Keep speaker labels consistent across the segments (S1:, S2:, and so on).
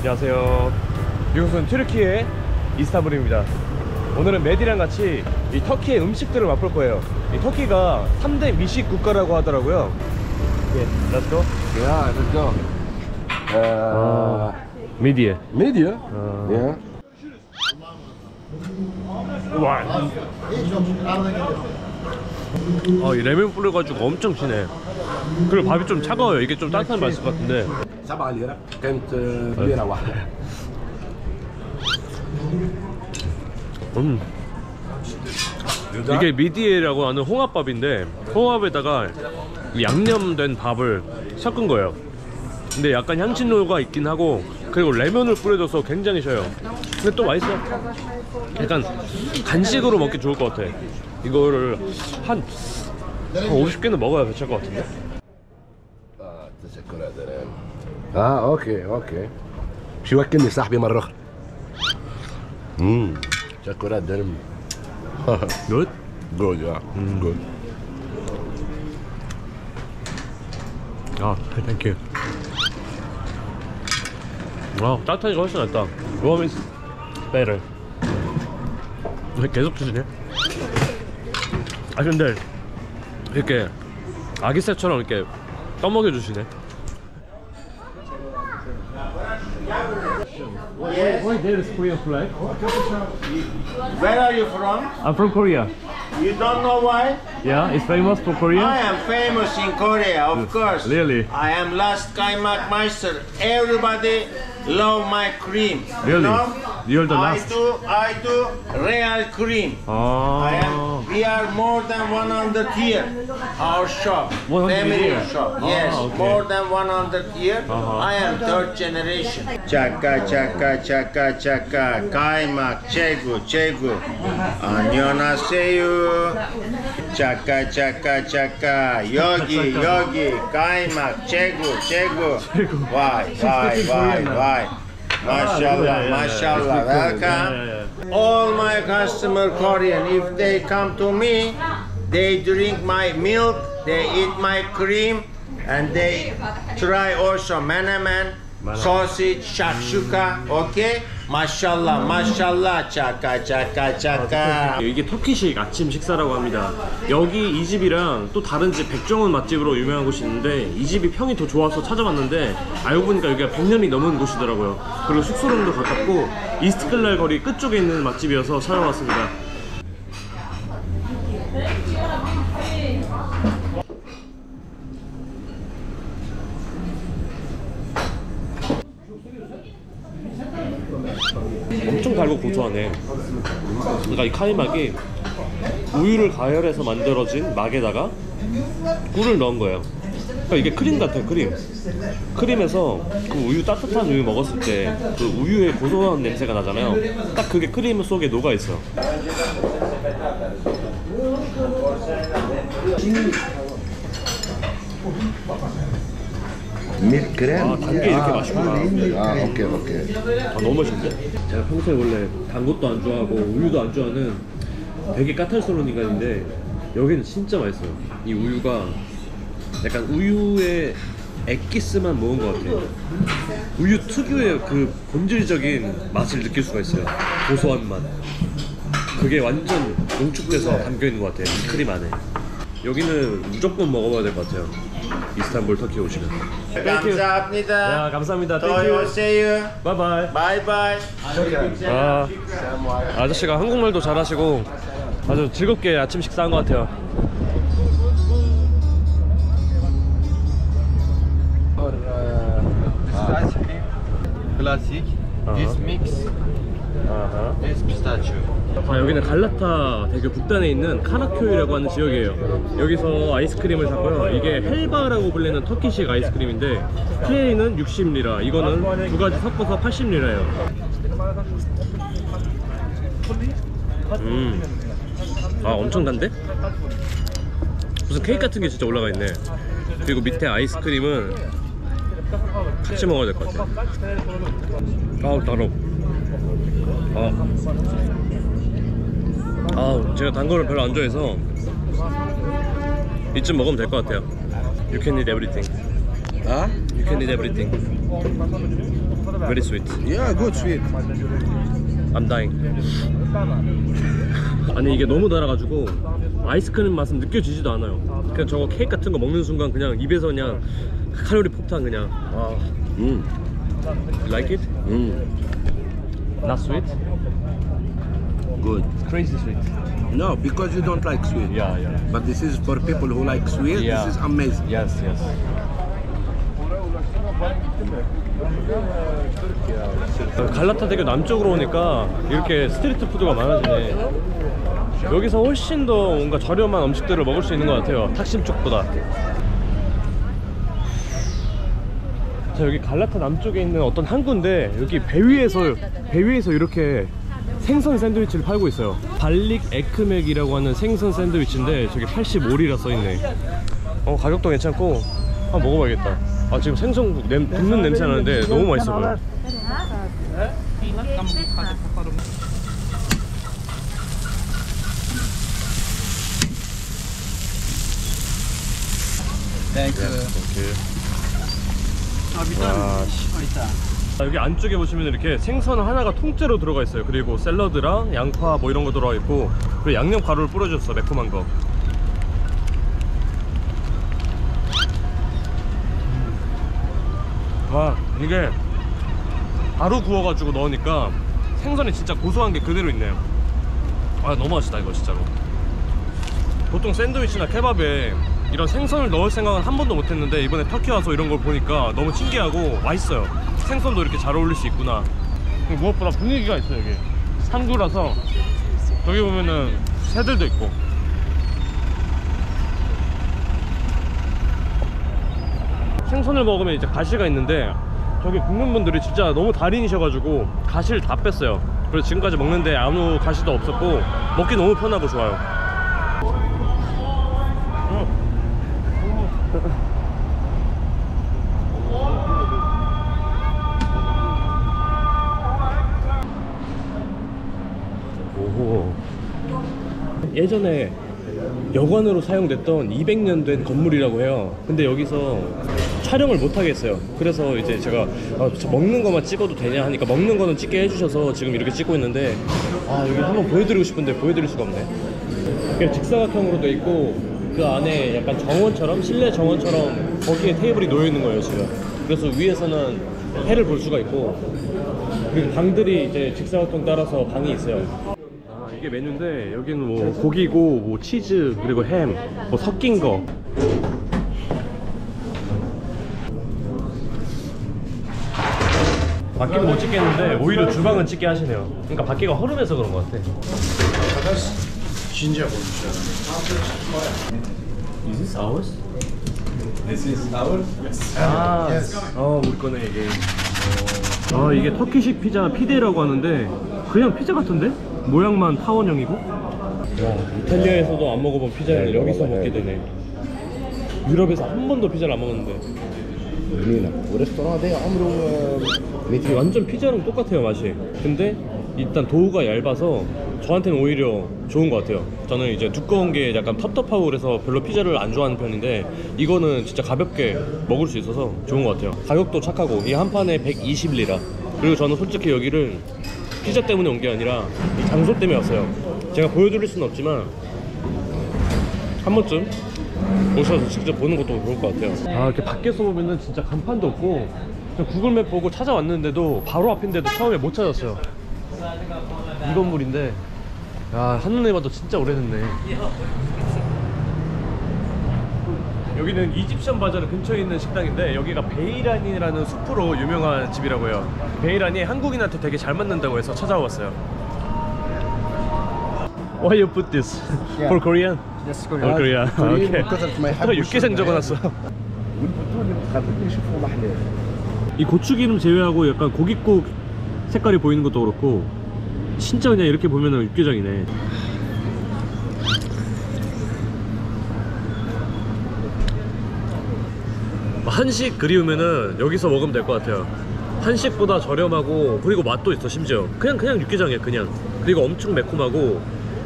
S1: 안녕하세요. 이곳은 튀르키예 이스탄불입니다. 오늘은 메디랑 같이 이 터키의 음식들을 맛볼 거예요. 이 터키가 3대 미식 국가라고 하더라고요. 예, let's go.
S2: Yeah, let's go.
S1: 미디에.
S2: Media? Yeah.
S1: 와. 이 레몬 뿌려가지고 엄청 진해. 그리고 밥이 좀 차가워요. 이게 좀 따뜻한 맛일 것 같은데.
S2: 7 ليرة كانت ليرة واحدة.
S1: 이게 미디에라고 하는 홍합밥인데 홍합에다가 양념된 밥을 섞은 거예요. 근데 약간 향신료가 있긴 하고 그리고 레몬을 뿌려줘서 굉장히 셔요. 근데 또 맛있어. 약간 간식으로 먹기 좋을 것 같아. 이거를 한 50개는 먹어야 괜찮을 것 같은데.
S2: تشكر يا درام. اوكي اوكي. شو وكلني صاحبي مرة أخرى. تشكر يا درام.
S1: Good?
S2: Good, yeah. Good.
S1: Thank you. 따뜻하니까 훨씬 낫다. Warm is better. 계속 주시네. 근데 이렇게 아기새처럼 이렇게 떠먹여 주시네. Why there is Korean flag?
S3: Where are you from?
S1: I'm from Korea.
S3: You don't know why?
S1: Yeah, it's famous for Korea.
S3: I am famous in Korea, of course.
S1: Really?
S3: I am last Kaimak Meister. Everybody love my cream.
S1: Really?
S3: You know?
S1: You're the last.
S3: I do real cream. We are more than 100 here. Our shop,
S1: 100
S3: family
S1: here?
S3: shop. Yes,
S1: okay.
S3: more than 100 here. I am third generation. Chaka chaka chaka chaka. Kaimak chegu chegu. 안녕하세요. Chaka chaka chaka. Yogi yogi. Kaimak chegu chegu. Why? Mashallah, mashallah, welcome. All my customer Korean, if they come to me, they drink my milk, they eat my cream, and they try also menemen, sausage, shakshuka, okay? 마샬라 마샬라 차카 차카 차카.
S1: 이게 터키식 아침 식사라고 합니다. 여기 이 집이랑 또 다른 집 백종원 맛집으로 유명한 곳이 있는데 이 집이 평이 더 좋아서 찾아봤는데 알고 보니까 여기가 100년이 넘은 곳이더라고요. 그리고 숙소룸도 가깝고 이스트클랄 거리 끝쪽에 있는 맛집이어서 찾아봤습니다. 엄청 달고 고소하네. 그러니까 이 카이막이 우유를 가열해서 만들어진 막에다가 꿀을 넣은 거예요. 그러니까 이게 크림 같아요. 크림에서 그 우유, 따뜻한 우유 먹었을 때 그 우유의 고소한 냄새가 나잖아요. 딱 그게 크림 속에 녹아있어. 단 게 이렇게 맛있구나.
S2: 오케이.
S1: 너무 맛있는데? 제가 평소에 원래 단 것도 안 좋아하고 우유도 안 좋아하는 되게 까탈스러운 인간인데 여기는 진짜 맛있어요. 이 우유가 약간 우유의 액기스만 먹은 것 같아요. 우유 특유의 그 본질적인 맛을 느낄 수가 있어요. 고소한 맛. 그게 완전 농축돼서 담겨있는 것 같아요. 이 크림 안에. 여기는 무조건 먹어봐야 될 것 같아요. 이스탄불 터키 오시면.
S3: 감사합니다.
S1: 감사합니다.
S3: 안녕하세요.
S1: 바이바이.
S3: 바이바이.
S1: 아저씨가 한국말도 잘하시고 아주 즐겁게 아침 식사한 것 같아요.
S4: Classic. This mix is pistachio.
S1: 여기는 갈라타 대교 북단에 있는 카라kö이라고 하는 지역이에요. 여기서 아이스크림을 샀고요. 이게 헬바라고 불리는 터키식 아이스크림인데 플레인은 60리라, 이거는 두 가지 섞어서 80리라예요. 엄청 단데? 무슨 케이크 같은 게 진짜 올라가 있네. 그리고 밑에 아이스크림은 같이 먹어야 될 것 같아. 달어. 제가 단 거를 별로 안 좋아해서 이쯤 먹으면 될 것 같아요. You can eat everything. You can eat everything. Very sweet.
S2: Yeah, good sweet.
S1: I'm dying. 아니 이게 너무 달아가지고 아이스크림 맛은 느껴지지도 않아요. 그냥 저거 케이크 같은 거 먹는 순간 그냥 입에서 그냥 칼로리 폭탄 그냥. 아. Like it? Not sweet?
S2: Good.
S1: Crazy sweet.
S2: No, because you don't like sweet.
S1: Yeah, yeah.
S2: But this is for people who like sweet.
S1: Yeah.
S2: This is amazing.
S1: Yes, yes. 갈라타 대교 남쪽으로 오니까 이렇게 스트리트 푸드가 많아지네. 여기서 훨씬 더 뭔가 저렴한 음식들을 먹을 수 있는 것 같아요. 탁심 쪽보다. 자, 여기 갈라타 남쪽에 있는 어떤 항구인데 여기 배 위에서 이렇게 생선 샌드위치를 팔고 있어요. 발릭 에크맥이라고 하는 생선 샌드위치인데 저기 85리라 써있네. 가격도 괜찮고 한번 먹어봐야겠다. 아 지금 생선 굽는 냄새 나는데 너무 맛있어 보여. 여기 안쪽에 보시면 이렇게 생선 하나가 통째로 들어가 있어요. 그리고 샐러드랑 양파 뭐 이런 거 들어가 있고, 그리고 양념 가루를 뿌려줬어. 매콤한 거. 와, 이게 바로 구워가지고 넣으니까 생선이 진짜 고소한 게 그대로 있네요. 아, 너무 맛있다 이거 진짜로. 보통 샌드위치나 케밥에 이런 생선을 넣을 생각은 한 번도 못했는데 이번에 터키 와서 이런 걸 보니까 너무 신기하고 맛있어요. 생선도 이렇게 잘 어울릴 수 있구나. 무엇보다 분위기가 있어요. 여기 항구라서 저기 보면은 새들도 있고. 생선을 먹으면 이제 가시가 있는데 저기 국민분들이 진짜 너무 달인이셔가지고 가시를 다 뺐어요. 그래서 지금까지 먹는데 아무 가시도 없었고 먹기 너무 편하고 좋아요. 오호. 예전에 여관으로 사용됐던 200년 된 건물이라고 해요. 근데 여기서 촬영을 못 하겠어요. 그래서 이제 제가 먹는 거만 찍어도 되냐 하니까 먹는 거는 찍게 해주셔서 지금 이렇게 찍고 있는데, 여기 한번 보여드리고 싶은데 보여드릴 수가 없네. 이렇게 직사각형으로 돼 있고 그 안에 약간 정원처럼, 실내 정원처럼 거기에 테이블이 놓여 있는 거예요 지금. 그래서 위에서는 해를 볼 수가 있고, 그리고 방들이 이제 직사각형 따라서 방이 있어요. 이게 메뉴인데 여기는 뭐 고기고 뭐 치즈 그리고 햄 뭐 섞인 거. 밖에는 못 찍겠는데 오히려 주방은 찍게 하시네요. 그러니까 밖에가 허름해서 그런 것 같아. Is this ours?
S4: This is ours? Yes.
S1: 우리 거네 이게. 이게 터키식 피자 피데라고 하는데 그냥 피자 같은데? 모양만 타원형이고? 와, 이탈리아에서도 안 먹어본 피자를 여기서 먹게 되네. 유럽에서 한 번도 피자를 안 먹었는데. 이게 완전 피자랑 똑같아요 맛이. 근데 일단 도우가 얇아서 저한테는 오히려 좋은 것 같아요. 저는 이제 두꺼운 게 약간 텁텁하고 그래서 별로 피자를 안 좋아하는 편인데 이거는 진짜 가볍게 먹을 수 있어서 좋은 것 같아요. 가격도 착하고 이 한 판에 120리라. 그리고 저는 솔직히 여기를 피자 때문에 온 게 아니라 이 장소 때문에 왔어요. 제가 보여드릴 수는 없지만 한 번쯤 오셔서 직접 보는 것도 좋을 것 같아요. 이렇게 밖에서 보면은 진짜 간판도 없고 그냥 구글맵 보고 찾아왔는데도 바로 앞인데도 처음에 못 찾았어요. 이 건물인데 한눈에 봐도 진짜 오래됐네. 여기는 이집션 바자르 근처에 있는 식당인데 여기가 베이란이라는 수프로 유명한 집이라고 해요. 베이란이 한국인한테 되게 잘 맞는다고 해서 찾아왔어요. Why you put this? For Korean?
S5: Yes,
S1: For Korean. Okay. 육개장 적어놨어. 이 고추기름 제외하고 약간 고깃국 색깔이 보이는 것도 그렇고 진짜 그냥 이렇게 보면은 육개장이네. 한식 그리우면은 여기서 먹으면 될 것 같아요. 한식보다 저렴하고 그리고 맛도 있어. 심지어 그냥 육개장이야 그냥. 그리고 엄청 매콤하고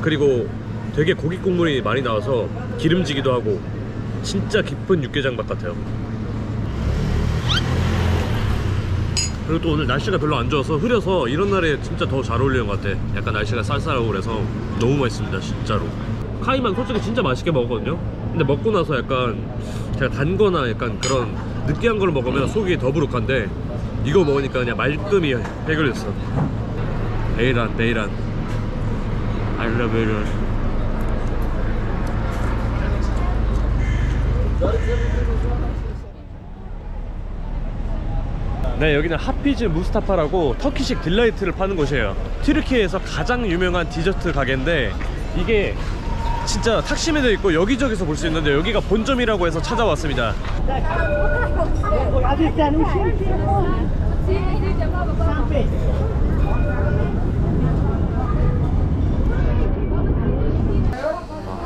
S1: 그리고 되게 고기 국물이 많이 나와서 기름지기도 하고 진짜 깊은 육개장 맛 같아요. 그리고 또 오늘 날씨가 별로 안 좋아서 흐려서 이런 날에 진짜 더 잘 어울리는 것 같아. 약간 날씨가 쌀쌀하고 그래서 너무 맛있습니다 진짜로. 카이만 솔직히 진짜 맛있게 먹었거든요. 근데 먹고 나서 약간 제가 단 거나 약간 그런 느끼한 걸 먹으면 속이 더부룩한데 이거 먹으니까 그냥 말끔히 해결됐어. 베이란 베이란 I love 베이란. 네, 여기는 하피즈 무스타파라고 터키식 딜라이트를 파는 곳이에요. 튀르키예에서 가장 유명한 디저트 가게인데 이게 진짜 탁심에도 있고 여기저기서 볼 수 있는데 여기가 본점이라고 해서 찾아왔습니다.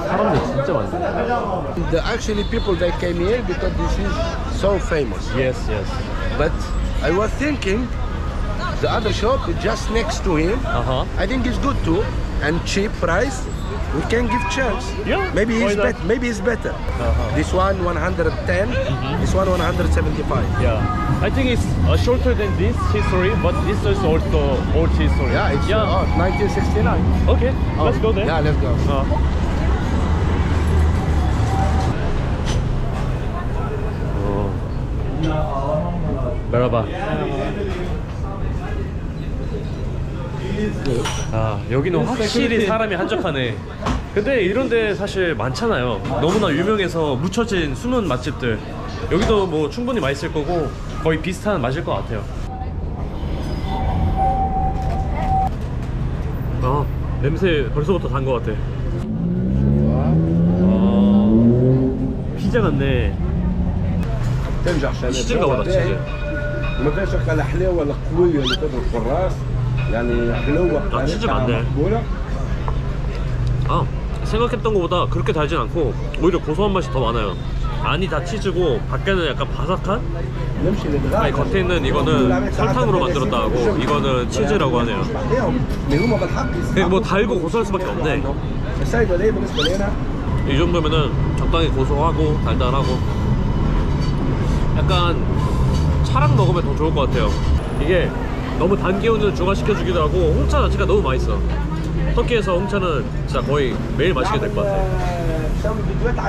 S1: 사람들 진짜 많네.
S2: The actually people they came here because this is so famous.
S1: Yes, yes.
S2: But I was thinking the other shop is just next to him. I think it's good too and cheap price. We can give chance.
S1: Yeah,
S2: Maybe
S1: why
S2: it's
S1: not?
S2: better. Maybe it's better. This one 110. This one 175.
S1: Yeah, I think it's shorter than this history, but this is also old history.
S2: Yeah, it's 1969.
S1: Okay, let's go there.
S2: Yeah, let's go.
S1: 메라바. 아, 여기는 확실히 사람이 한적하네. 근데 이런데 사실 많잖아요. 너무나 유명해서 묻혀진 숨은 맛집들. 여기도 뭐 충분히 맛있을 거고 거의 비슷한 맛일 것 같아요. 아, 냄새 벌써부터 단 것 같아. 피자 같네. 치즈인가 보다, 치즈.
S2: ما تنشق على حلاوه القويه اللي تضرب في الراس يعني حلوه
S1: 치즈 많네. 아, 생각했던 것보다 그렇게 달진 않고 오히려 고소한 맛이 더 많아요. 안이 다 치즈고 밖에는 약간 바삭한? 아니, 겉에 있는 이거는 설탕으로 만들었다 하고 이거는 치즈라고 하네요. 근데 뭐 달고 고소할 수밖에 없네. 이 정도면은 적당히 고소하고 달달하고 약간 차랑 먹으면 더 좋을 것 같아요. 이게 너무 단 기운을 중화시켜주기도 하고 홍차 자체가 너무 맛있어. 터키에서 홍차는 진짜 거의 매일 마시게 될 것 같아.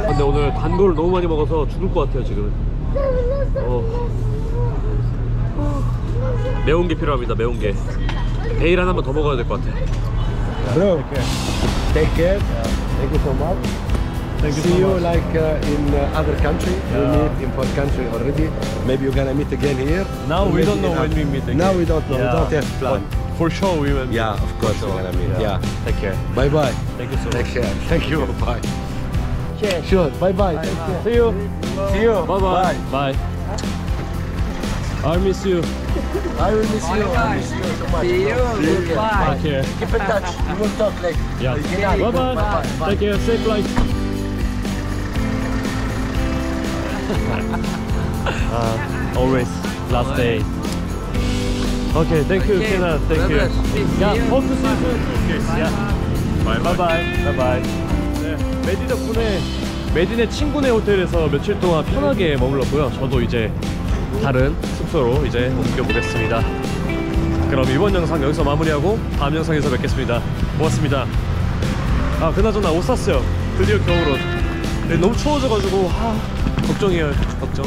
S1: 근데 오늘 단 거를 너무 많이 먹어서 죽을 것 같아요 지금. 매운 게 필요합니다. 매운 게. 베이란 한번 더 먹어야 될 것 같아.
S2: Bro, take care. Thank you so much. See you like in other country. We meet in foreign country already. Maybe you're gonna meet again here.
S1: Now we don't know when we meet again.
S2: Now we don't know. We don't have plan.
S1: For sure we will.
S2: Yeah, of course we're gonna meet. Yeah.
S1: Take care.
S2: Bye bye.
S1: Thank you so much.
S2: Take care. Thank you. Bye. Sure. Bye bye. Take care.
S1: See you.
S2: See you.
S1: Bye bye. Bye. I miss you.
S2: I will miss you. I miss you so much.
S5: See you. Bye.
S1: Take care.
S2: Keep in touch. We will talk later.
S1: Yeah.
S2: Okay.
S1: Bye bye.
S2: Bye.
S1: Take care. Safe flight. Always last day. Okay, thank you,
S5: Okay.
S1: Kenan. Thank you. Yeah, hope to see you soon. Okay, yeah. Bye bye. Bye bye. 네, 메디 덕분에 메디네 친구네 호텔에서 며칠 동안 편하게 머물렀고요. 저도 이제 다른 숙소로 이제 옮겨 보겠습니다. 그럼 이번 영상 여기서 마무리하고 다음 영상에서 뵙겠습니다. 고맙습니다. 아, 그나저나 옷 샀어요. 드디어 겨울옷. 네, 너무 추워져가지고 걱정이에요. 걱정.